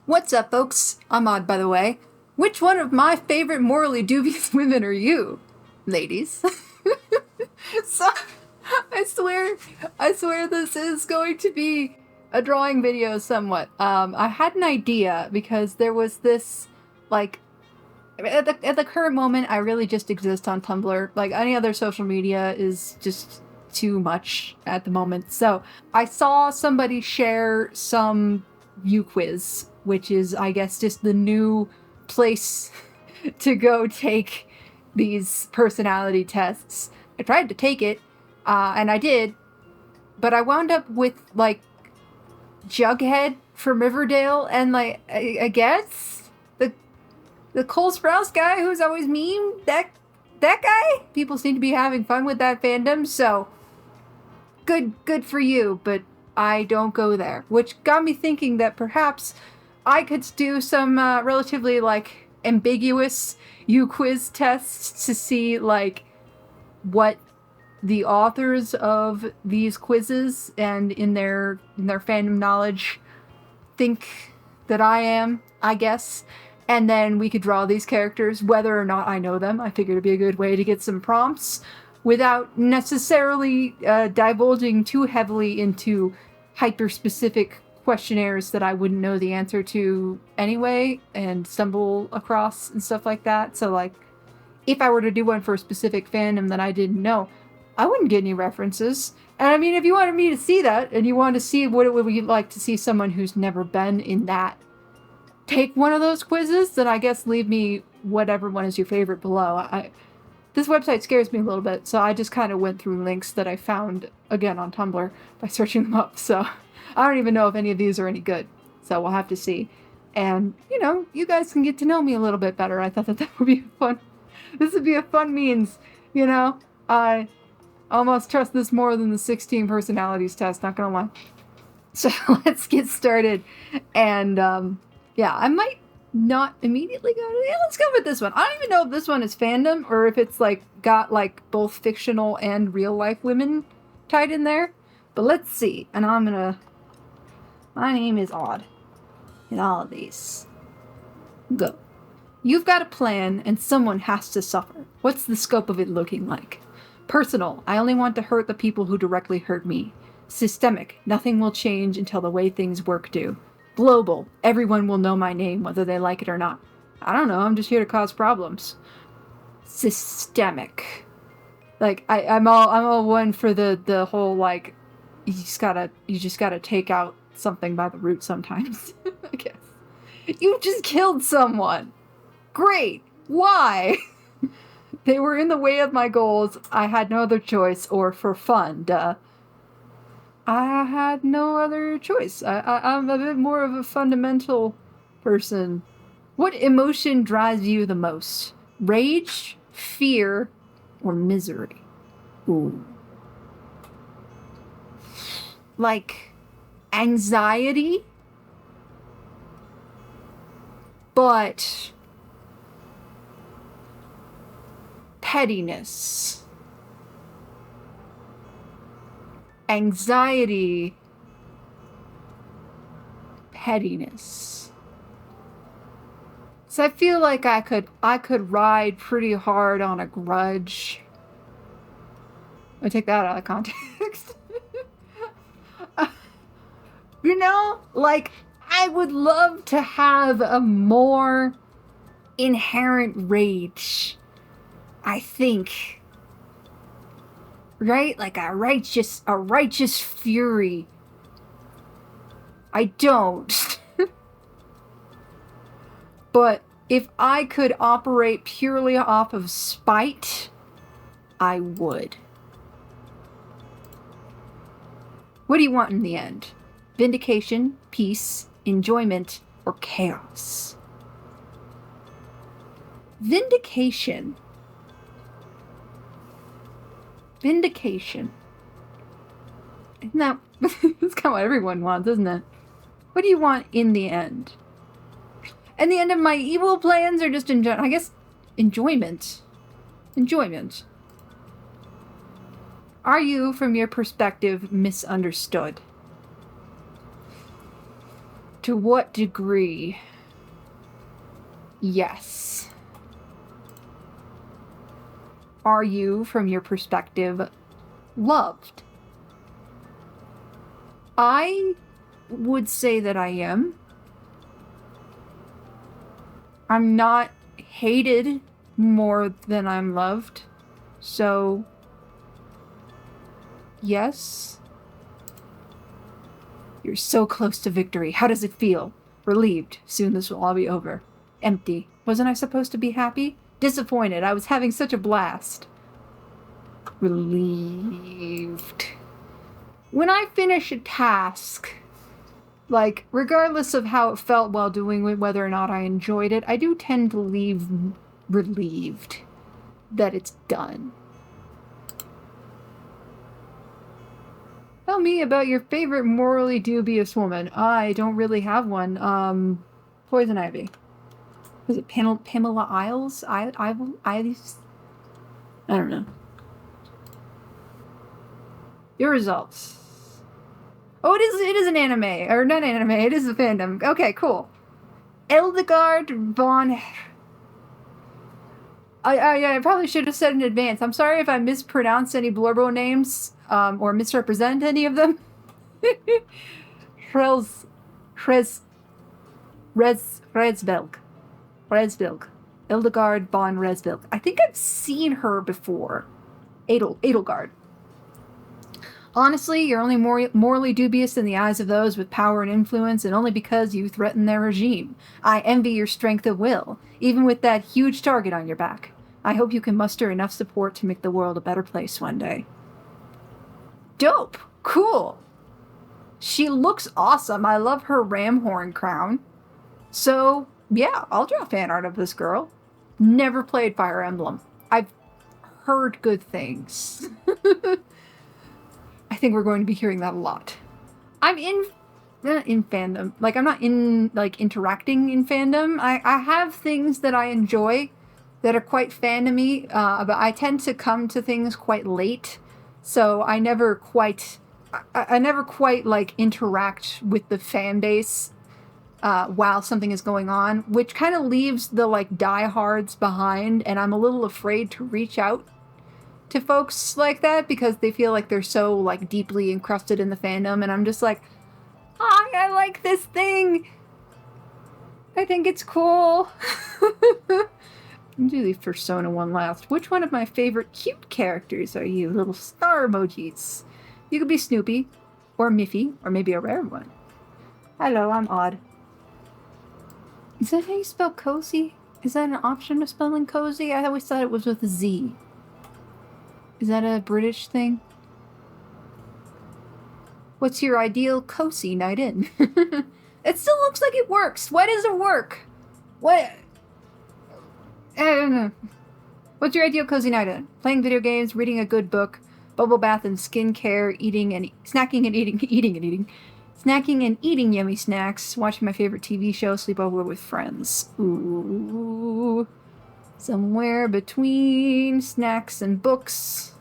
What's up, folks? I'm Odd, by the way. Which one of my favorite morally dubious women are you, ladies? So, I swear this is going to be a drawing video somewhat. I had an idea because there was this, like, at the current moment, I really just exist on Tumblr. Like, any other social media is just too much at the moment. So, I saw somebody share some Uquiz, which is, I guess, just the new place to go take these personality tests. I tried to take it, and I did, but I wound up with, like, Jughead from Riverdale, and, like, I guess the Cole Sprouse guy who's always meme, that guy? People seem to be having fun with that fandom, so good for you, but I don't go there. Which got me thinking that perhaps I could do some relatively, like, ambiguous Uquiz tests to see, like, what the authors of these quizzes and in their fandom knowledge think that I am, I guess. And then we could draw these characters, whether or not I know them. I figured it'd be a good way to get some prompts without necessarily divulging too heavily into hyper-specific questionnaires that I wouldn't know the answer to anyway and stumble across and stuff like that. So, like, if I were to do one for a specific fandom that I didn't know, I wouldn't get any references. And I mean, if you wanted me to see that, and you wanted to see what it would be like to see someone who's never been in that take one of those quizzes, then I guess leave me whatever one is your favorite below. This website scares me a little bit, so I just kind of went through links that I found, again, on Tumblr by searching them up. So I don't even know if any of these are any good. So we'll have to see. And, you know, you guys can get to know me a little bit better. I thought that would be fun. This would be a fun means, you know? I almost trust this more than the 16 personalities test, not gonna lie. So let's get started. And, yeah, I might not immediately go to... Yeah, let's go with this one. I don't even know if this one is fandom or if it's, like, got, like, both fictional and real-life women tied in there. But let's see. And I'm gonna... My name is Odd. In all of these. Go. You've got a plan, and someone has to suffer. What's the scope of it looking like? Personal. I only want to hurt the people who directly hurt me. Systemic. Nothing will change until the way things work do. Global. Everyone will know my name, whether they like it or not. I don't know, I'm just here to cause problems. Systemic. Like, I'm all one for the whole, like, you just gotta take out something by the root sometimes. I guess. You just killed someone! Great! Why? They were in the way of my goals, I had no other choice, or for fun, duh. I had no other choice. I'm a bit more of a fundamental person. What emotion drives you the most? Rage, fear, or misery? Ooh. Like, anxiety? But pettiness. Anxiety, pettiness. So I feel like I could ride pretty hard on a grudge. I take that out of context. You know, like, I would love to have a more inherent rage, I think. Right? Like a righteous fury. I don't. But if I could operate purely off of spite, I would. What do you want in the end? Vindication, peace, enjoyment, or chaos? Vindication. Vindication. Isn't that... that's kind of what everyone wants, isn't it? What do you want in the end? And the end of my evil plans are just I guess enjoyment. Enjoyment. Are you, from your perspective, misunderstood? To what degree? Yes. Are you, from your perspective, loved? I would say that I am. I'm not hated more than I'm loved. So, yes. You're so close to victory. How does it feel? Relieved. Soon this will all be over. Empty. Wasn't I supposed to be happy? Disappointed. I was having such a blast. Relieved. When I finish a task, like, regardless of how it felt while doing it, whether or not I enjoyed it, I do tend to leave relieved that it's done. Tell me about your favorite morally dubious woman. I don't really have one. Poison Ivy. Was it Pamela Isles? I don't know. Your results. Oh, it is an anime. Or not anime, it is a fandom. Okay, cool. Eldegard von... I probably should have said in advance. I'm sorry if I mispronounce any Blurbo names, or misrepresent any of them. Resbilg. Eldegard von Resbilg. I think I've seen her before. Edelgard. Honestly, you're only morally dubious in the eyes of those with power and influence, and only because you threaten their regime. I envy your strength of will, even with that huge target on your back. I hope you can muster enough support to make the world a better place one day. Dope! Cool! She looks awesome. I love her ram horn crown. So, yeah, I'll draw fan art of this girl. Never played Fire Emblem. I've heard good things. I think we're going to be hearing that a lot. I'm in fandom. Like, I'm not in, like, interacting in fandom. I have things that I enjoy that are quite fandom-y, but I tend to come to things quite late, so I never quite, like, interact with the fan base while something is going on, which kind of leaves the, like, diehards behind, and I'm a little afraid to reach out to folks like that because they feel like they're so, like, deeply encrusted in the fandom, and I'm just like, hi, I like this thing. I think it's cool. Do the Persona one last. Which one of my favorite cute characters are you? Little star emojis. You could be Snoopy, or Miffy, or maybe a rare one. Hello, I'm Odd. Is that how you spell cozy? Is that an option of spelling cozy? I always thought it was with a Z. Is that a British thing? What's your ideal cozy night in? It still looks like it works. Why does it work? What? I don't know. What's your ideal cozy night in? Playing video games, reading a good book, bubble bath and skincare, snacking and eating yummy snacks, watching my favorite TV show, sleep over with friends. Ooh. Somewhere between snacks and books.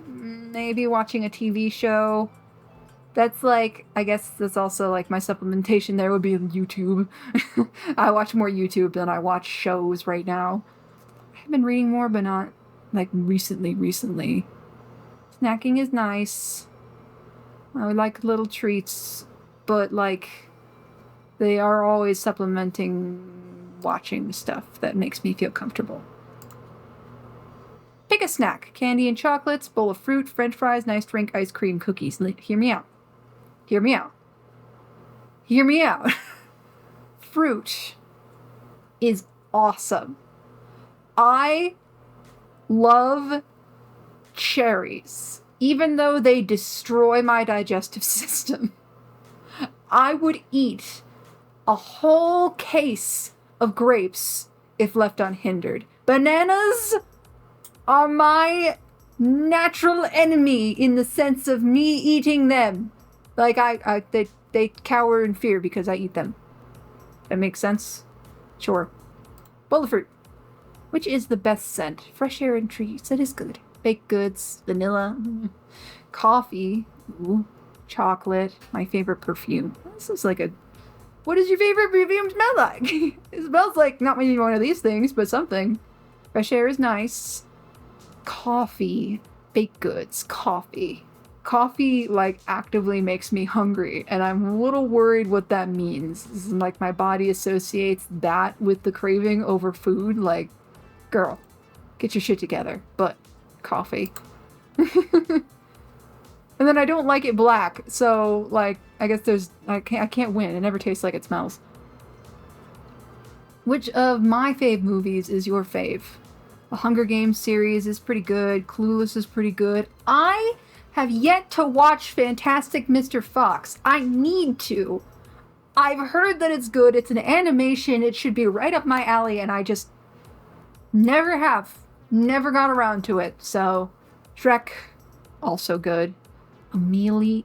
Maybe watching a TV show. That's like, I guess that's also like my supplementation there would be YouTube. I watch more YouTube than I watch shows right now. I've been reading more, but not like recently. Snacking is nice. I would like little treats, but like they are always supplementing watching stuff that makes me feel comfortable. Pick a snack. Candy and chocolates, bowl of fruit, french fries, nice drink, ice cream, cookies. Hear me out. Hear me out. Hear me out. Fruit is awesome. I love cherries. Even though they destroy my digestive system, I would eat a whole case of grapes if left unhindered. Bananas are my natural enemy in the sense of me eating them. Like, they cower in fear because I eat them. That makes sense? Sure. Bowl of fruit. Which is the best scent? Fresh air and trees. That is good. Baked goods. Vanilla. Coffee. Ooh. Chocolate. My favorite perfume. This is like a What does your favorite perfume smell like? It smells like not maybe one of these things, but something. Fresh air is nice. Coffee. Baked goods. Coffee. Coffee, like, actively makes me hungry, and I'm a little worried what that means. Like, my body associates that with the craving over food. Like, girl, get your shit together. But, coffee. And then I don't like it black, so, like, I guess I can't win. It never tastes like it smells. Which of my fave movies is your fave? The Hunger Games series is pretty good. Clueless is pretty good. I have yet to watch Fantastic Mr. Fox. I need to. I've heard that it's good. It's an animation. It should be right up my alley, and I just never have. Never got around to it. So, Shrek, also good. Emily,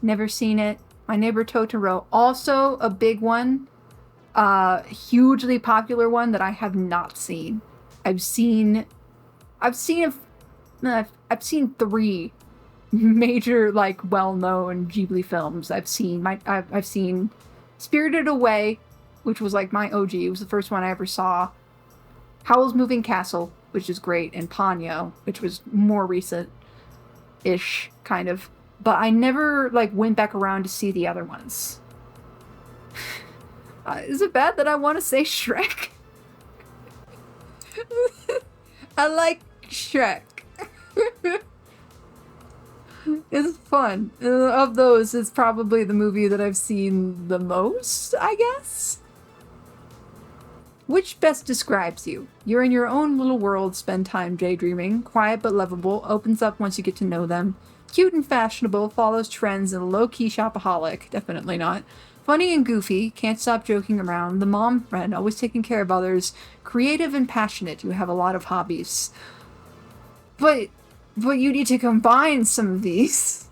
never seen it. My Neighbor Totoro, also a big one. Hugely popular one that I have not seen. I've seen 3 major, like, well-known Ghibli films. I've seen Spirited Away, which was like my OG. It was the first one I ever saw. Howl's Moving Castle, which is great, and Ponyo, which was more recent-ish, kind of. But I never, like, went back around to see the other ones. Is it bad that I want to say Shrek? I like Shrek. It's fun. Of those, it's probably the movie that I've seen the most, I guess? Which best describes you? You're in your own little world, spend time daydreaming, quiet but lovable, opens up once you get to know them, cute and fashionable, follows trends, and low-key shopaholic, definitely not, funny and goofy, can't stop joking around, the mom friend, always taking care of others, creative and passionate, you have a lot of hobbies. But you need to combine some of these.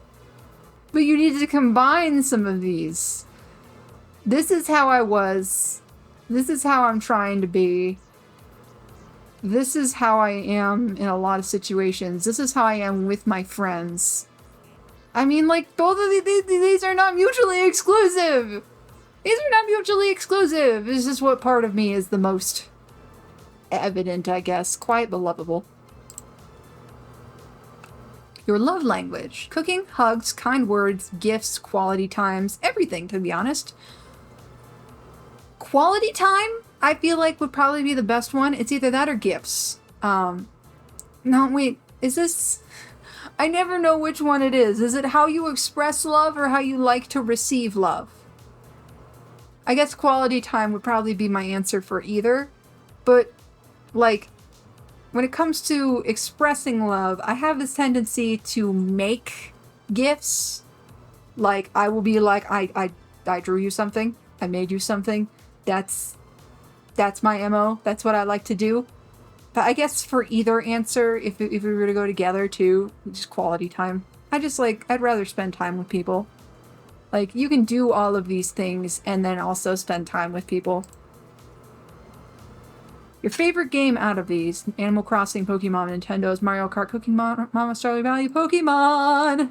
This is how I was. This is how I'm trying to be. This is how I am in a lot of situations. This is how I am with my friends. I mean, like, both of these are not mutually exclusive. It's just what part of me is the most evident, I guess. Quiet but lovable. Your love language. Cooking, hugs, kind words, gifts, quality times, everything, to be honest. Quality time, I feel like, would probably be the best one. It's either that or gifts. No, wait, is this... I never know which one it is. Is it how you express love or how you like to receive love? I guess quality time would probably be my answer for either. But, like, when it comes to expressing love, I have this tendency to make gifts. Like, I will be like, I drew you something. I made you something. That's my MO. That's what I like to do. But I guess for either answer, if we were to go together too, just quality time. I'd rather spend time with people. Like, you can do all of these things and then also spend time with people. Your favorite game out of these? Animal Crossing, Pokemon, Nintendo's Mario Kart, Cooking Mama, Stardew Valley, Pokemon!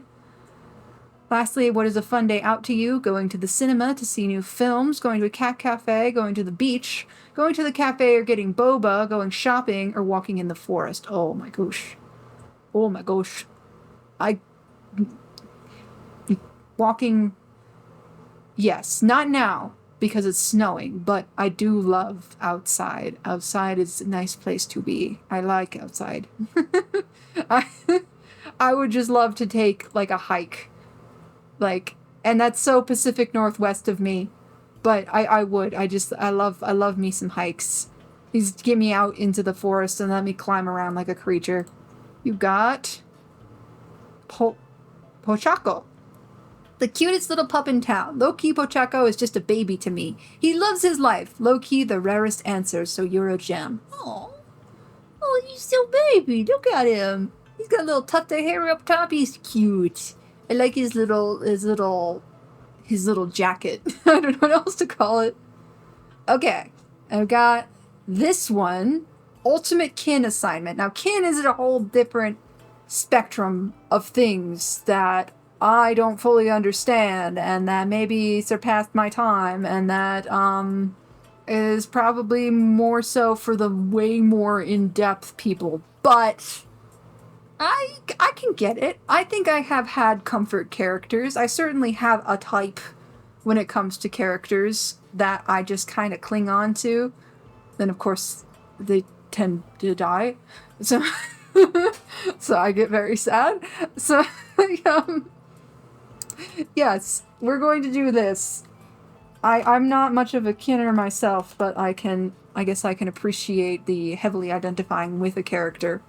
Lastly, what is a fun day out to you? Going to the cinema to see new films, going to a cat cafe, going to the beach, going to the cafe or getting boba, going shopping, or walking in the forest. Oh my gosh. Oh my gosh. Walking... Yes, not now, because it's snowing, but I do love outside. Outside is a nice place to be. I like outside. I would just love to take, like, a hike. Like, and that's so Pacific Northwest of me, but I would. I love me some hikes. Just get me out into the forest and let me climb around like a creature. You got Pochaco. The cutest little pup in town. Low-key, Pochaco is just a baby to me. He loves his life. Low-key, the rarest answer, so you're a gem. Oh, he's so baby. Look at him. He's got a little tuft of hair up top. He's cute. I like his little jacket. I don't know what else to call it. Okay, I've got this one. Ultimate kin assignment. Now, kin is a whole different spectrum of things that I don't fully understand, and that maybe surpassed my time, and that is probably more so for the way more in-depth people. But I can get it. I think I have had comfort characters. I certainly have a type when it comes to characters that I just kind of cling on to. Then of course they tend to die. So so I get very sad. So um, yes, we're going to do this. I'm not much of a kinner myself, but I guess I can appreciate the heavily identifying with a character.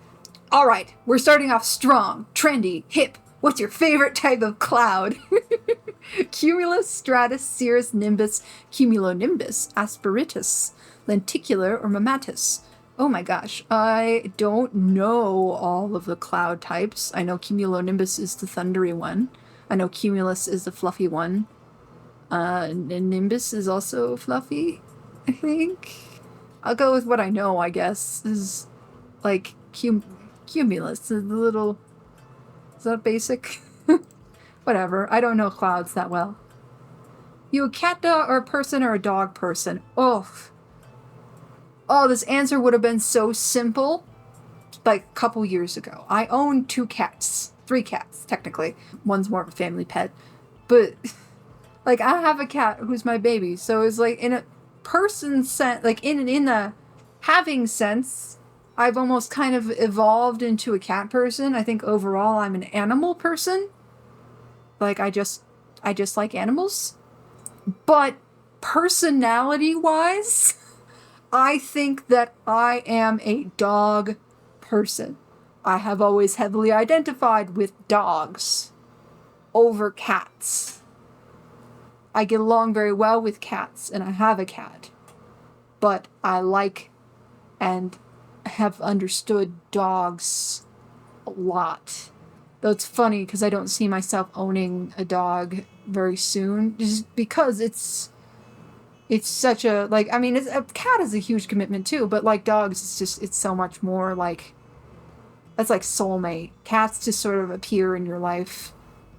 Alright, we're starting off strong, trendy, hip. What's your favorite type of cloud? Cumulus, stratus, cirrus, nimbus, cumulonimbus, asperitus, lenticular, or mammatus. Oh my gosh, I don't know all of the cloud types. I know cumulonimbus is the thundery one. I know cumulus is the fluffy one. And nimbus is also fluffy, I think. I'll go with what I know, I guess. This is like cumulus, the little... Is that basic? Whatever, I don't know clouds that well. You a cat dog or a person or a dog person? Oh, this answer would have been so simple like a couple years ago. I own 2 cats. 3 cats, technically. One's more of a family pet. But, like, I have a cat who's my baby, so it's like in a person sense, like in a having sense, I've almost kind of evolved into a cat person. I think overall I'm an animal person. Like, I just like animals. But personality-wise, I think that I am a dog person. I have always heavily identified with dogs over cats. I get along very well with cats, and I have a cat. But I like and have understood dogs a lot. Though it's funny because I don't see myself owning a dog very soon, just because it's such a, like, I mean, a cat is a huge commitment too, but like dogs, it's so much more like, that's like soulmate. Cats just sort of appear in your life.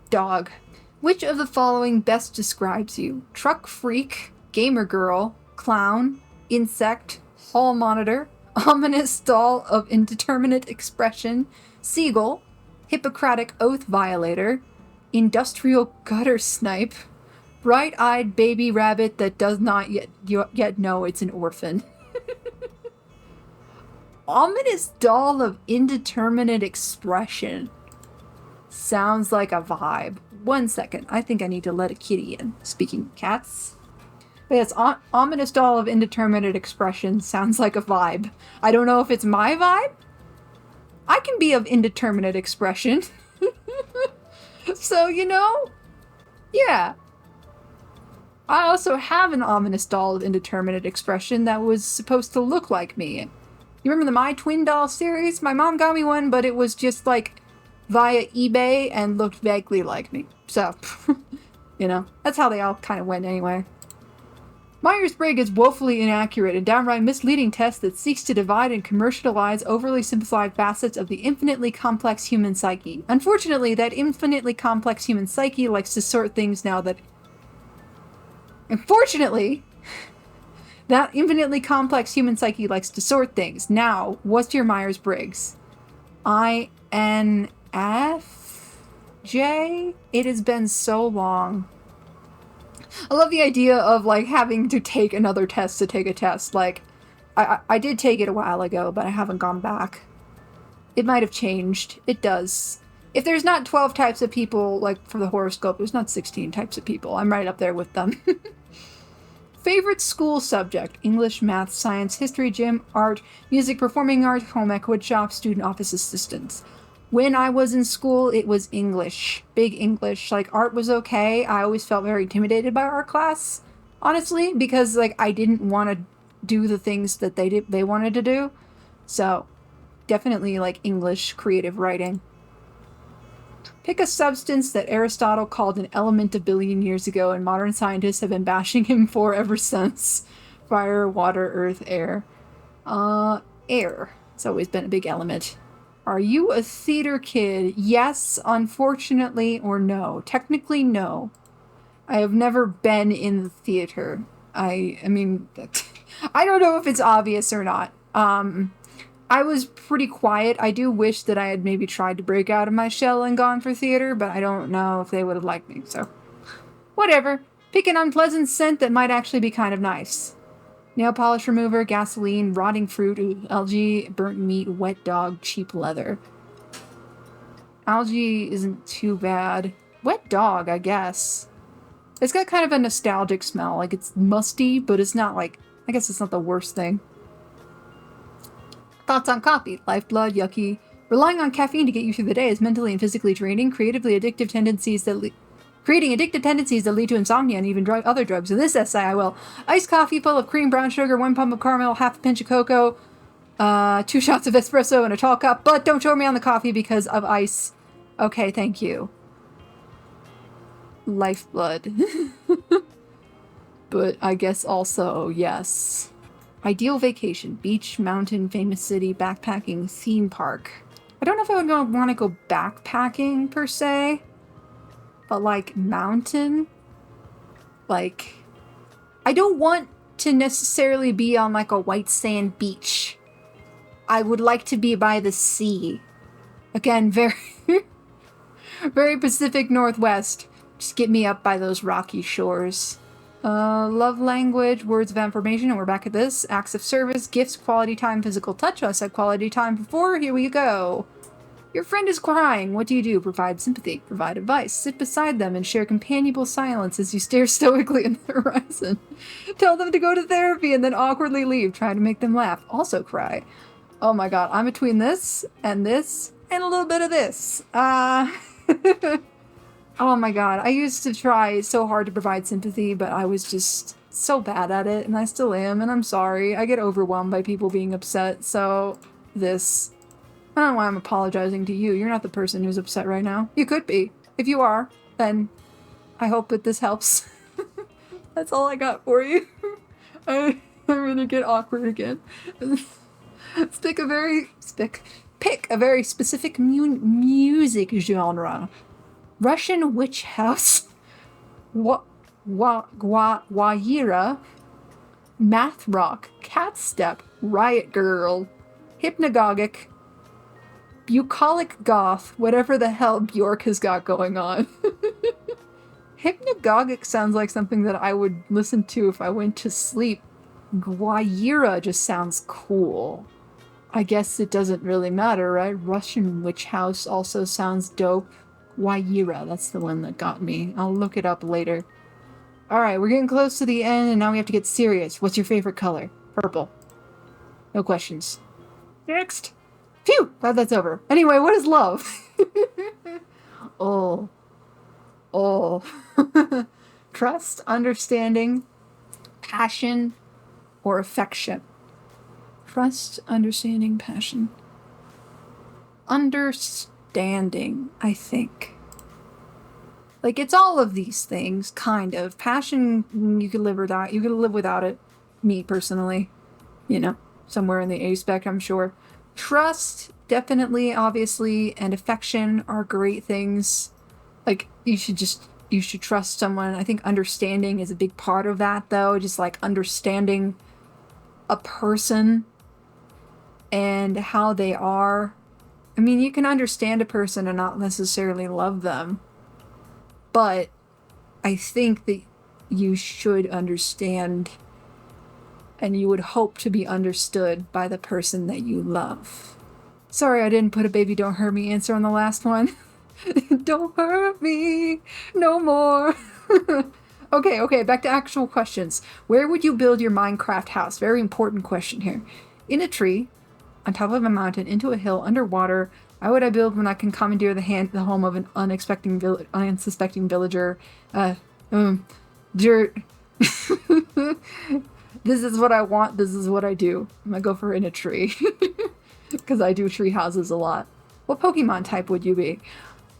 Dog. Which of the following best describes you? Truck freak, gamer girl, clown, insect, hall monitor, ominous doll of indeterminate expression, seagull, Hippocratic oath violator, industrial gutter snipe, bright-eyed baby rabbit that does not yet know it's an orphan. Ominous doll of indeterminate expression. Sounds like a vibe. 1 second, I think I need to let a kitty in. Speaking of cats. But yes, ominous doll of indeterminate expression sounds like a vibe. I don't know if it's my vibe. I can be of indeterminate expression. So, you know, yeah. I also have an ominous doll of indeterminate expression that was supposed to look like me. You remember the My Twin Doll series? My mom got me one, but it was just like via eBay and looked vaguely like me. So, you know, that's how they all kind of went anyway. Myers-Briggs is woefully inaccurate and downright misleading test that seeks to divide and commercialize overly simplified facets of the infinitely complex human psyche. Unfortunately, that infinitely complex human psyche likes to sort things now that... Unfortunately, that infinitely complex human psyche likes to sort things. Now, what's your Myers-Briggs? INFJ? It has been so long. I love the idea of, like, having to take another test to take a test. Like, I did take it a while ago, but I haven't gone back. It might have changed. It does. If there's not 12 types of people, like, for the horoscope, there's not 16 types of people. I'm right up there with them. Favorite school subject? English, math, science, history, gym, art, music, performing art, home ec, wood shop, student office assistants. When I was in school, it was English. Big English. Like, art was okay. I always felt very intimidated by art class, honestly, because, like, I didn't want to do the things that they wanted to do. So, definitely, like, English creative writing. Pick a substance that Aristotle called an element a billion years ago, and modern scientists have been bashing him for ever since. Fire, water, earth, air. Air. It's always been a big element. Are you a theater kid? Yes, unfortunately, or no? Technically, no. I have never been in the theater. I mean, I don't know if it's obvious or not. I was pretty quiet. I do wish that I had maybe tried to break out of my shell and gone for theater, but I don't know if they would have liked me, so whatever. Pick an unpleasant scent that might actually be kind of nice. Nail polish remover, gasoline, rotting fruit, algae, burnt meat, wet dog, cheap leather. Algae isn't too bad. Wet dog, I guess. It's got kind of a nostalgic smell. Like, it's musty, but it's not like... I guess it's not the worst thing. Thoughts on coffee. Lifeblood, yucky. Relying on caffeine to get you through the day is mentally and physically draining. Creating addictive tendencies that lead to insomnia and even other drugs. In this essay, I will. Iced coffee full of cream, brown sugar, 1 pump of caramel, half a pinch of cocoa, 2 shots of espresso in a tall cup. But don't show me on the coffee because of ice. Okay, thank you. Lifeblood. But I guess also, yes. Ideal vacation. Beach, mountain, famous city, backpacking, theme park. I don't know if I would want to go backpacking, per se. But, like, mountain? Like, I don't want to necessarily be on, like, a white sand beach. I would like to be by the sea. Again, very, very Pacific Northwest. Just get me up by those rocky shores. Love language, words of affirmation, and we're back at this. Acts of service, gifts, quality time, physical touch. I said quality time before, here we go. Your friend is crying. What do? Provide sympathy, provide advice, sit beside them and share companionable silence as you stare stoically in the horizon. Tell them to go to therapy and then awkwardly leave, trying to make them laugh. Also cry. Oh my god, I'm between this and a little bit of this. Oh my god, I used to try so hard to provide sympathy, but I was just so bad at it, and I still am, and I'm sorry. I get overwhelmed by people being upset, so this... I don't know why I'm apologizing to you. You're not the person who's upset right now. You could be. If you are, then I hope that this helps. That's all I got for you. I'm gonna get awkward again. Pick a very specific music genre. Russian witch house, Guajira, math rock, cat step, riot girl, hypnagogic, bucolic goth, whatever the hell Bjork has got going on. Hypnagogic sounds like something that I would listen to if I went to sleep. Guajira just sounds cool. I guess it doesn't really matter, right? Russian witch house also sounds dope. Guajira, that's the one that got me. I'll look it up later. Alright, we're getting close to the end, and now we have to get serious. What's your favorite color? Purple. No questions. Next! Phew! Glad that's over. Anyway, what is love? Oh. Trust, understanding, passion, or affection? Trust, understanding, passion. Understanding, I think. Like, it's all of these things, kind of. Passion, you could live without. You could live without it. Me, personally. You know, somewhere in the A spec, I'm sure. Trust, definitely, obviously, and affection are great things. Like, you should trust someone. I think understanding is a big part of that, though. Just, like, understanding a person and how they are. I mean, you can understand a person and not necessarily love them, but I think that you should understand and you would hope to be understood by the person that you love. Sorry I didn't put a baby don't hurt me answer on the last one. Don't hurt me no more. Okay, back to actual questions. Where would you build your Minecraft house? Very important question here. In a tree, on top of a mountain, into a hill, underwater. Why would I build when I can commandeer the home of an unsuspecting villager? Dirt. This is what I want. This is what I do. I'm gonna go for in a tree. Because I do tree houses a lot. What Pokemon type would you be?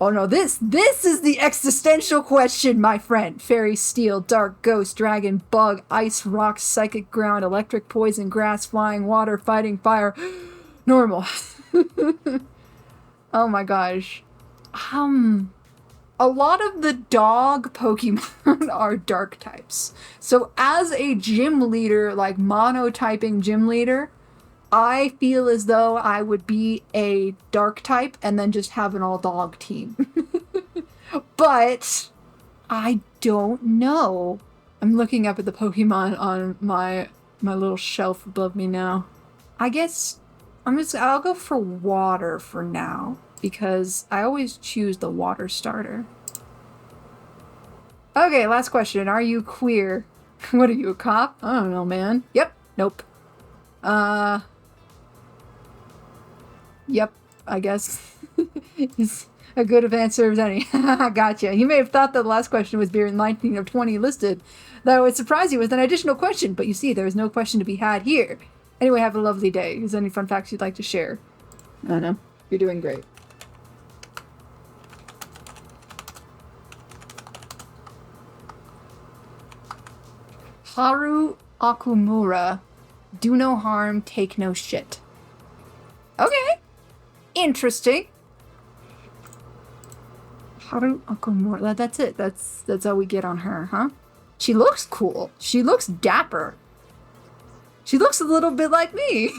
Oh no, this is the existential question, my friend. Fairy, steel, dark, ghost, dragon, bug, ice, rock, psychic, ground, electric, poison, grass, flying, water, fighting, fire. Normal. Oh my gosh. A lot of the dog Pokemon are dark types. So as a gym leader, like monotyping gym leader, I feel as though I would be a dark type and then just have an all dog team. But I don't know. I'm looking up at the Pokemon on my little shelf above me now. I guess I'll go for water for now because I always choose the water starter. Okay, last question. Are you queer? What are you, a cop? I don't know, man. Yep. Nope. Yep, I guess. Is a good of answer as any. Gotcha. You may have thought that the last question was beer 19 of 20 listed. That would surprise you with an additional question, but you see, there is no question to be had here. Anyway, have a lovely day. Is there any fun facts you'd like to share? I don't know. You're doing great. Haru Okumura. Do no harm, take no shit. Okay. Interesting. Haru Okumura. That's it. That's all we get on her, huh? She looks cool. She looks dapper. She looks a little bit like me.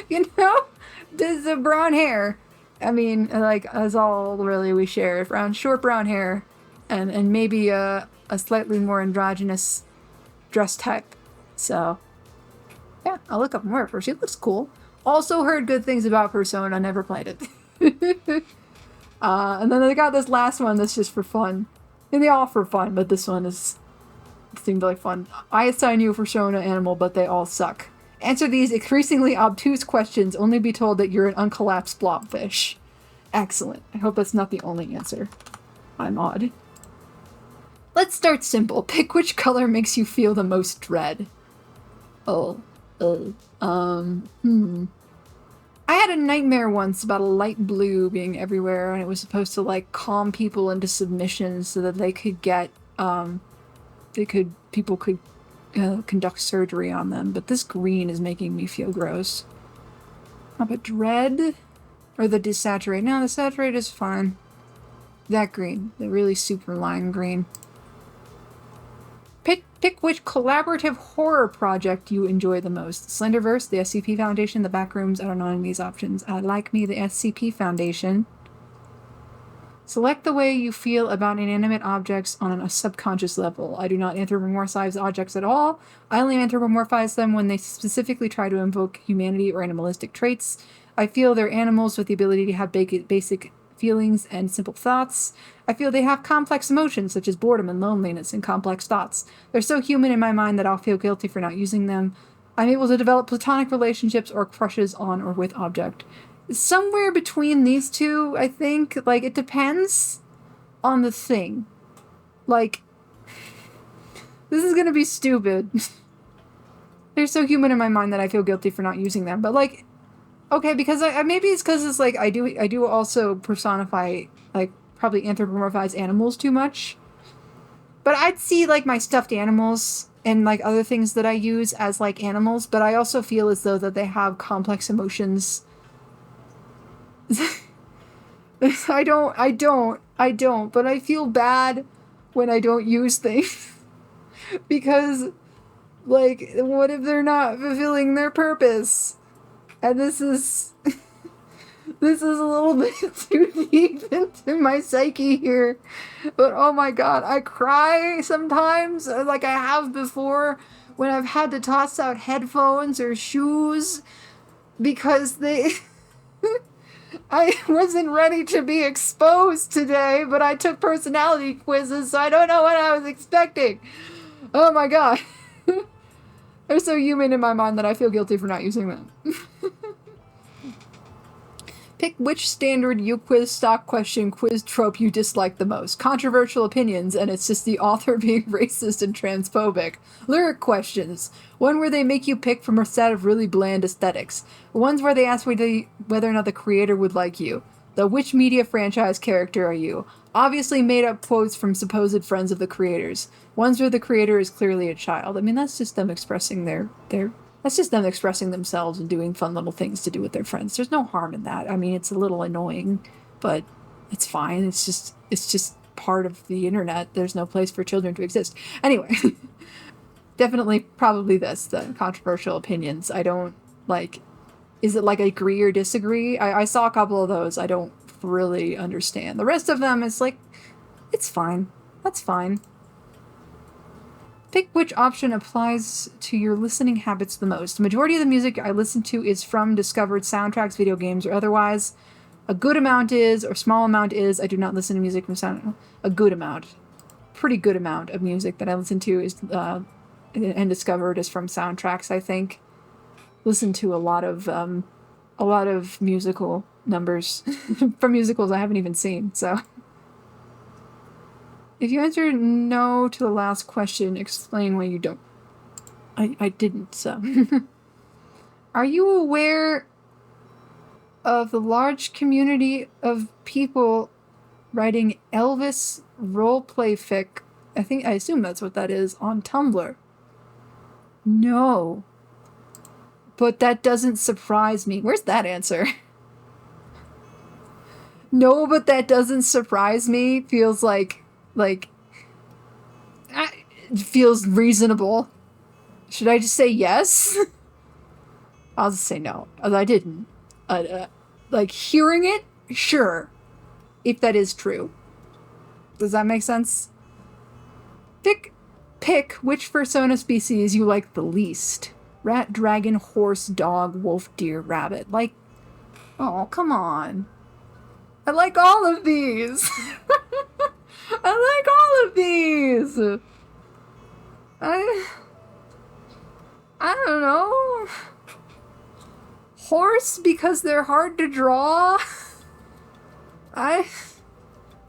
You know? There's the brown hair. I mean, like, that's all really we share. Short brown hair. And maybe a slightly more androgynous dress type. So, yeah, I'll look up more of her. She looks cool. Also heard good things about Persona. Never played it. And then they got this last one that's just for fun. And they all for fun, but this one seemed like fun. I assign you a Persona animal, but they all suck. Answer these increasingly obtuse questions, only be told that you're an uncollapsed blobfish. Excellent. I hope that's not the only answer. I'm odd. Let's start simple. Pick which color makes you feel the most dread. I had a nightmare once about a light blue being everywhere, and it was supposed to, like, calm people into submission so that they could get, people could conduct surgery on them. But this green is making me feel gross. But dread? Or the desaturated? No, the saturated is fine. That green. The really super lime green. Pick which collaborative horror project you enjoy the most. Slenderverse, the SCP Foundation, the Backrooms. I don't know any of these options. I like me the SCP Foundation. Select the way you feel about inanimate objects on a subconscious level. I do not anthropomorphize objects at all. I only anthropomorphize them when they specifically try to invoke humanity or animalistic traits. I feel they're animals with the ability to have basic feelings and simple thoughts. I feel they have complex emotions such as boredom and loneliness and complex thoughts. They're so human in my mind that I'll feel guilty for not using them. I'm able to develop platonic relationships or crushes on or with object. Somewhere between these two, I think. Like, it depends on the thing. Like, this is gonna be stupid. They're so human in my mind that I feel guilty for not using them. But, like, okay, because maybe it's because it's like I do also personify, like, probably anthropomorphize animals too much. But I'd see, like, my stuffed animals and, like, other things that I use as, like, animals, but I also feel as though that they have complex emotions. I don't, but I feel bad when I don't use things. Because, like, what if they're not fulfilling their purpose? And this is a little bit too deep into my psyche here. But oh my god, I cry sometimes, like I have before, when I've had to toss out headphones or shoes because I wasn't ready to be exposed today, but I took personality quizzes, so I don't know what I was expecting. Oh my god. They're so human in my mind that I feel guilty for not using them. Pick which standard Uquiz stock question quiz trope you dislike the most. Controversial opinions, and it's just the author being racist and transphobic. Lyric questions. One where they make you pick from a set of really bland aesthetics. Ones where they ask whether or not the creator would like you. The which media franchise character are you? Obviously made up quotes from supposed friends of the creators. Ones where the creator is clearly a child. I mean, that's just them expressing their That's just them expressing themselves and doing fun little things to do with their friends. There's no harm in that. I mean, it's a little annoying, but it's fine. It's just part of the internet. There's no place for children to exist. Anyway, definitely probably the controversial opinions. I don't like, is it like agree or disagree? I saw a couple of those. I don't really understand. The rest of them is like, it's fine. That's fine. Pick which option applies to your listening habits the most. The majority of the music I listen to is from discovered soundtracks, video games, or otherwise. A good amount is, or small amount is, I do not listen to music from sound. A good amount. Pretty good amount of music that I listen to is, and discovered is from soundtracks, I think. Listen to a lot of musical numbers from musicals I haven't even seen, so. If you answer no to the last question, explain why you don't. I didn't, so. Are you aware of the large community of people writing Elvis roleplay fic? I assume that's what that is, on Tumblr. No. But that doesn't surprise me. Where's that answer? No, but that doesn't surprise me. Feels like it feels reasonable. Should I just say yes? I'll just say no. I didn't. Like, hearing it? Sure. If that is true. Does that make sense? Pick which persona species you like the least. Rat, dragon, horse, dog, wolf, deer, rabbit. Like, oh, come on. I like all of these. I like all of these. I don't know. Horse because they're hard to draw. I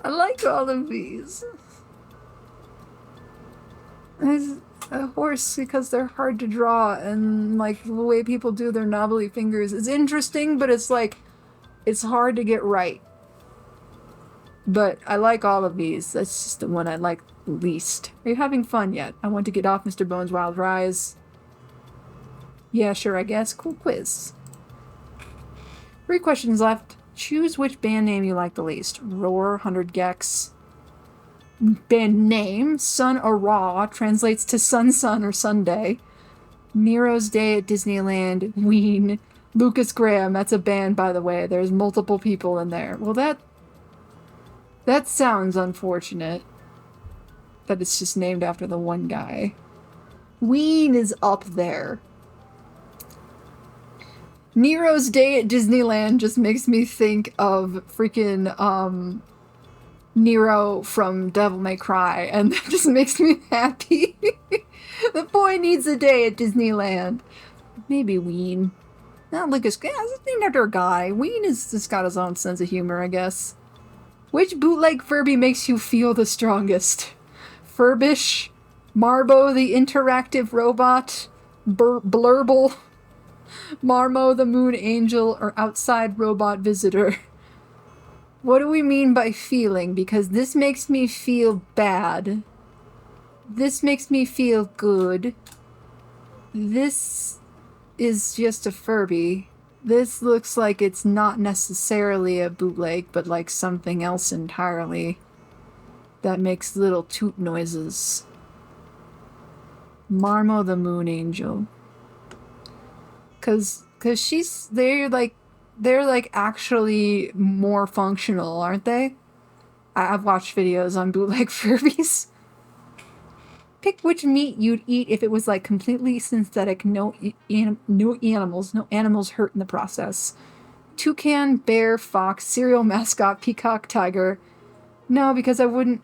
like all of these. A horse because they're hard to draw, and like the way people do their knobbly fingers is interesting, but it's like it's hard to get right. But I like all of these. That's just the one I like least. Are you having fun yet? I want to get off Mr. Bones' Wild Rise. Yeah, sure, I guess. Cool quiz. 3 questions left. Choose which band name you like the least. Roar, 100 Gex. Band name, Sun Ra, translates to Sun Sun or Sunday. Nero's Day at Disneyland, Ween. Lucas Graham, that's a band, by the way. There's multiple people in there. Well, that sounds unfortunate. That it's just named after the one guy. Ween is up there. Nero's Day at Disneyland just makes me think of freaking, Nero from Devil May Cry, and that just makes me happy. The boy needs a day at Disneyland. Maybe Ween. Not Lucas. Yeah, it's named after a guy. Ween is just got his own sense of humor, I guess. Which bootleg Furby makes you feel the strongest? Furbish? Marbo the interactive robot? Blurble? Marmo the moon angel? Or outside robot visitor? What do we mean by feeling? Because this makes me feel bad. This makes me feel good. This is just a Furby. This looks like it's not necessarily a bootleg, but like something else entirely that makes little toot noises. Marmo the Moon Angel. Cause they're like actually more functional, aren't they? I've watched videos on bootleg Furbies. Pick which meat you'd eat if it was like completely synthetic, no animals hurt in the process. Toucan, bear, fox, cereal mascot, peacock, tiger. No, because I wouldn't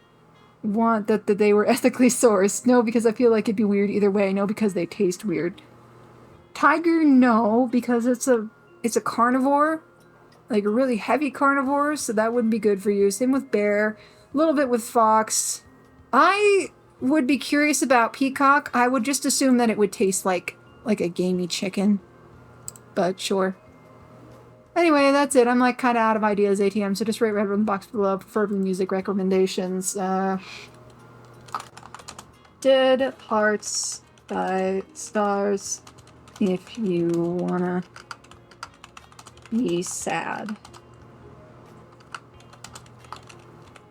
want that they were ethically sourced. No, because I feel like it'd be weird either way. No, because they taste weird. Tiger, no, because it's a carnivore, like a really heavy carnivore, so that wouldn't be good for you. Same with bear, a little bit with fox. I would be curious about peacock. I would just assume that it would taste like a gamey chicken, but sure. Anyway, that's it. I'm like kind of out of ideas, ATM, so just rate red in the box below, preferably music recommendations. Dead Hearts by Stars. if you wanna be sad.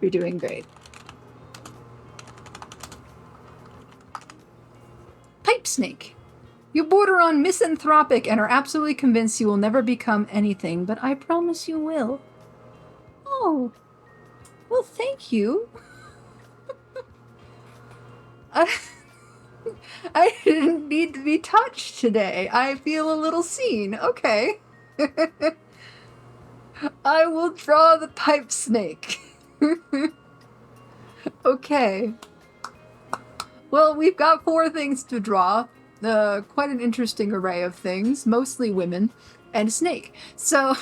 You're doing great. Pipe snake. You border on misanthropic and are absolutely convinced you will never become anything, but I promise you will. Oh, well, thank you. I didn't need to be touched today. I feel a little seen. Okay. I will draw the pipe snake. Okay. Well, we've got 4 things to draw. Quite an interesting array of things, mostly women, and a snake. So,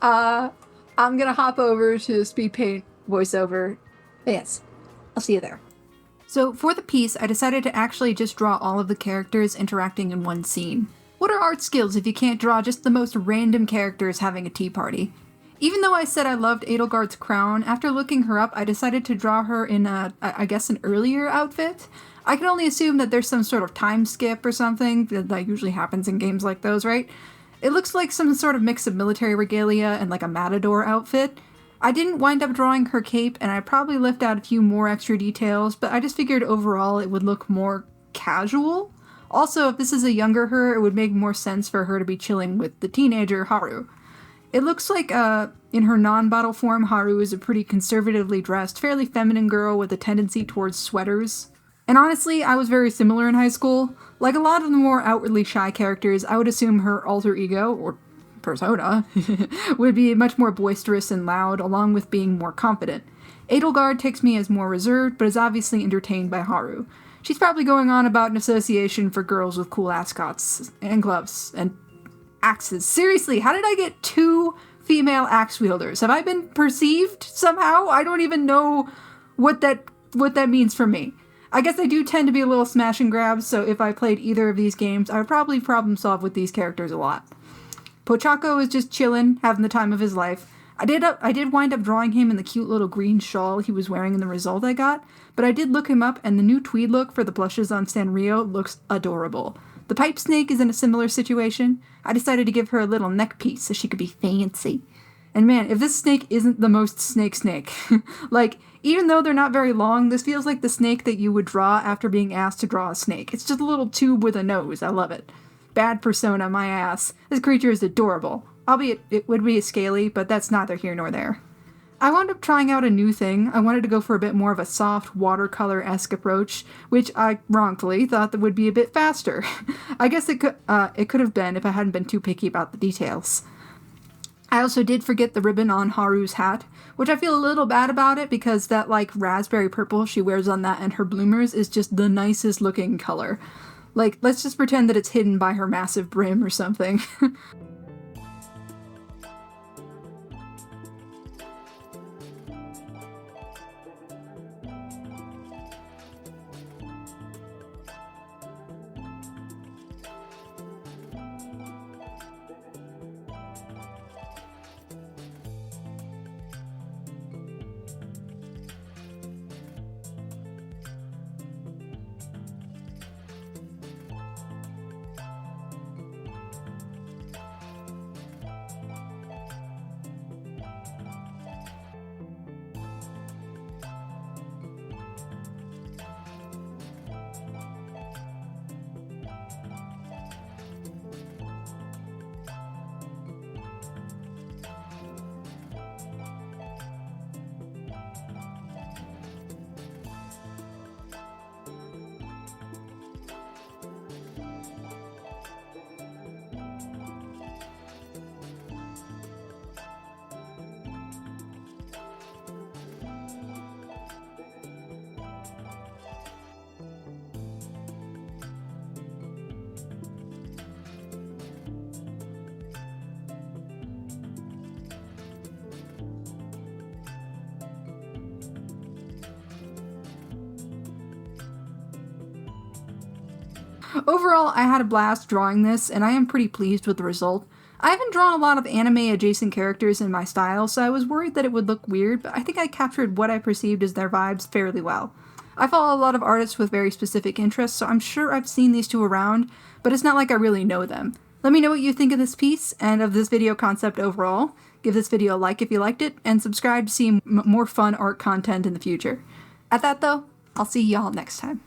I'm gonna hop over to speed paint voiceover. Yes, I'll see you there. So for the piece, I decided to actually just draw all of the characters interacting in one scene. What are art skills if you can't draw just the most random characters having a tea party? Even though I said I loved Edelgard's crown, after looking her up, I decided to draw her in I guess an earlier outfit. I can only assume that there's some sort of time skip or something that usually happens in games like those, right? It looks like some sort of mix of military regalia and like a matador outfit. I didn't wind up drawing her cape, and I probably left out a few more extra details, but I just figured overall it would look more casual. Also, if this is a younger her, it would make more sense for her to be chilling with the teenager Haru. It looks like, in her non-bottle form, Haru is a pretty conservatively dressed, fairly feminine girl with a tendency towards sweaters. And honestly, I was very similar in high school. Like a lot of the more outwardly shy characters, I would assume her alter ego, or persona, would be much more boisterous and loud, along with being more confident. Edelgard takes me as more reserved, but is obviously entertained by Haru. She's probably going on about an association for girls with cool ascots, and gloves, and axes. Seriously, how did I get 2 female axe wielders? Have I been perceived somehow? I don't even know what that means for me. I guess I do tend to be a little smash and grab, so if I played either of these games, I would probably problem solve with these characters a lot. Pochako is just chillin', having the time of his life. I did wind up drawing him in the cute little green shawl he was wearing in the result I got, but I did look him up, and the new tweed look for the blushes on Sanrio looks adorable. The pipe snake is in a similar situation. I decided to give her a little neck piece so she could be fancy. And man, if this snake isn't the most snake. Like, even though they're not very long, this feels like the snake that you would draw after being asked to draw a snake. It's just a little tube with a nose. I love it. Bad persona, my ass. This creature is adorable. Albeit, it would be scaly, but that's neither here nor there. I wound up trying out a new thing. I wanted to go for a bit more of a soft, watercolor-esque approach, which I wrongfully thought that would be a bit faster. I guess it could have been if I hadn't been too picky about the details. I also did forget the ribbon on Haru's hat, which I feel a little bad about it because that, like, raspberry purple she wears on that and her bloomers is just the nicest looking color. Like, let's just pretend that it's hidden by her massive brim or something. Overall, I had a blast drawing this, and I am pretty pleased with the result. I haven't drawn a lot of anime-adjacent characters in my style, so I was worried that it would look weird, but I think I captured what I perceived as their vibes fairly well. I follow a lot of artists with very specific interests, so I'm sure I've seen these two around, but it's not like I really know them. Let me know what you think of this piece and of this video concept overall. Give this video a like if you liked it, and subscribe to see more fun art content in the future. At that though, I'll see y'all next time.